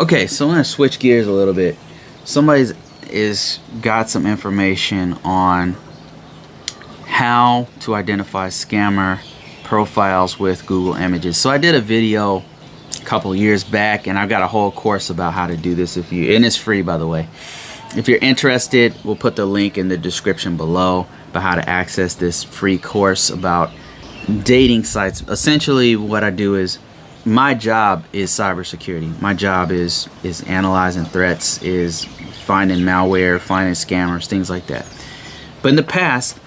Okay, so I'm gonna switch gears a little bit. Somebody's got some information on how to identify scammer profiles with Google Images. So I did a video a couple years back, and I've got a whole course about how to do this. And it's free, by the way. If you're interested, we'll put the link in the description below about how to access this free course about dating sites. Essentially, what I do is, my job is cybersecurity. My job is analyzing threats, is finding malware, finding scammers, things like that. But in the past,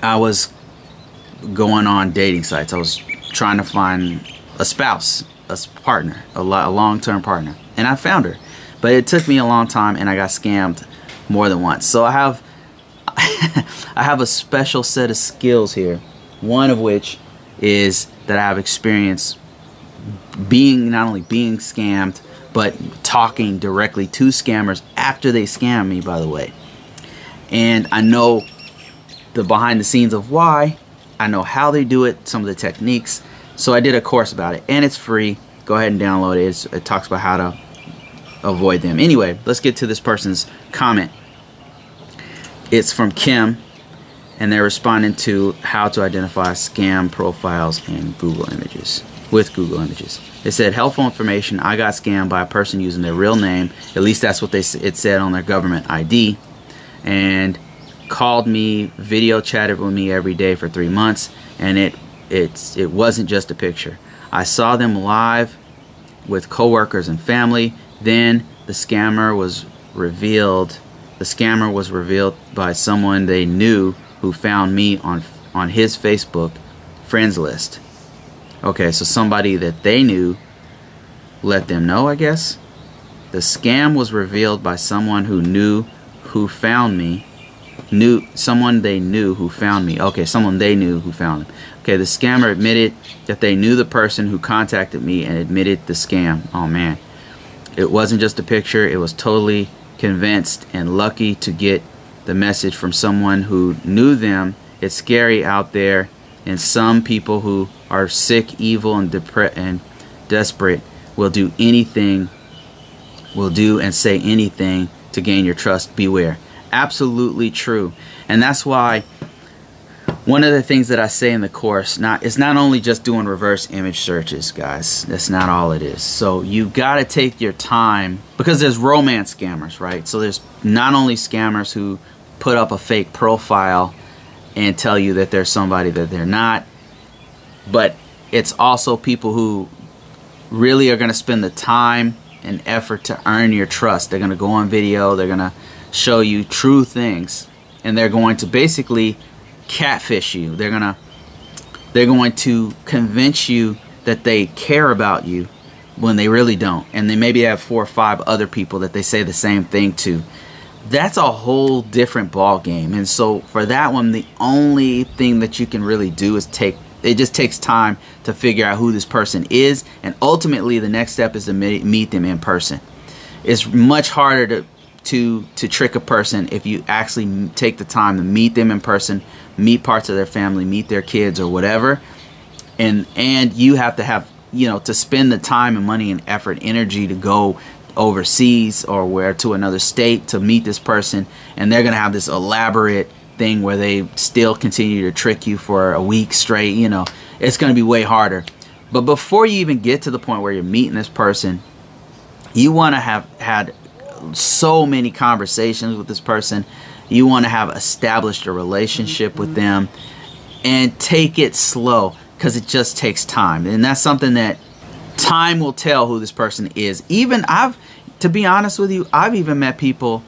I was going on dating sites. I was trying to find a spouse, a partner, a long-term partner, and I found her. But it took me a long time, and I got scammed more than once. So I have I have a special set of skills here. One of which is that I have experience not only being scammed, but talking directly to scammers after they scam me, by the way. And I know the behind the scenes of why. I know how they do it, some of the techniques. So I did a course about it, and it's free. Go ahead and download it. It talks about how to avoid them. Anyway, let's get to this person's comment. It's from Kim, and they're responding to how to identify scam profiles in Google Images, with Google Images. They said, helpful information. I got scammed by a person using their real name. At least that's what it said on their government ID. And called me, video chatted with me every day for 3 months. And it wasn't just a picture. I saw them live with coworkers and family. Then the scammer was revealed. The scammer was revealed by someone they knew who found me on his Facebook friends list. Okay, so somebody that they knew let them know, I guess. The scam was revealed by someone who found me. Someone they knew who found me. Okay, someone they knew who found them. Okay, the scammer admitted that they knew the person who contacted me and admitted the scam. Oh man. It wasn't just a picture. It was totally convinced and lucky to get the message from someone who knew them. It's scary out there, and some people who are sick, evil, and desperate will do and say anything to gain your trust. Beware. Absolutely true. And that's why one of the things that I say in the course, it's not only just doing reverse image searches, guys. That's not all it is. So you got to take your time, because there's romance scammers, right? So there's not only scammers who put up a fake profile and tell you that they're somebody that they're not, but it's also people who really are going to spend the time and effort to earn your trust. They're going to go on video, they're going to show you true things, and they're going to basically catfish you. They're going to convince you that they care about you when they really don't, and they maybe have 4 or 5 other people that they say the same thing to. That's a whole different ball game. And so for that one, the only thing that you can really do is it just takes time to figure out who this person is, and ultimately the next step is to meet them in person. It's much harder to trick a person if you actually take the time to meet them in person, meet parts of their family, meet their kids or whatever, and you have to spend the time and money and effort, energy to go overseas or to another state to meet this person, and they're gonna have this elaborate thing where they still continue to trick you for a week straight. It's gonna be way harder. But before you even get to the point where you're meeting this person, you want to have had so many conversations with this person. You want to have established a relationship with them, and take it slow, because it just takes time. And that's something that time will tell who this person is. To be honest with you, I've even met people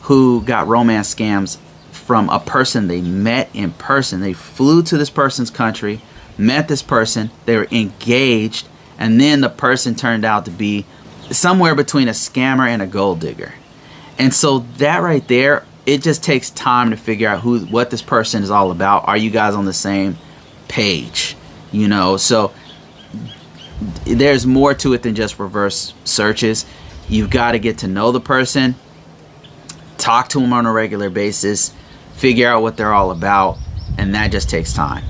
who got romance scams from a person they met in person. They flew to this person's country, met this person, they were engaged, and then the person turned out to be somewhere between a scammer and a gold digger. And so that right there, it just takes time to figure out what this person is all about. Are you guys on the same page? So there's more to it than just reverse searches. You've got to get to know the person, talk to them on a regular basis, figure out what they're all about, and that just takes time.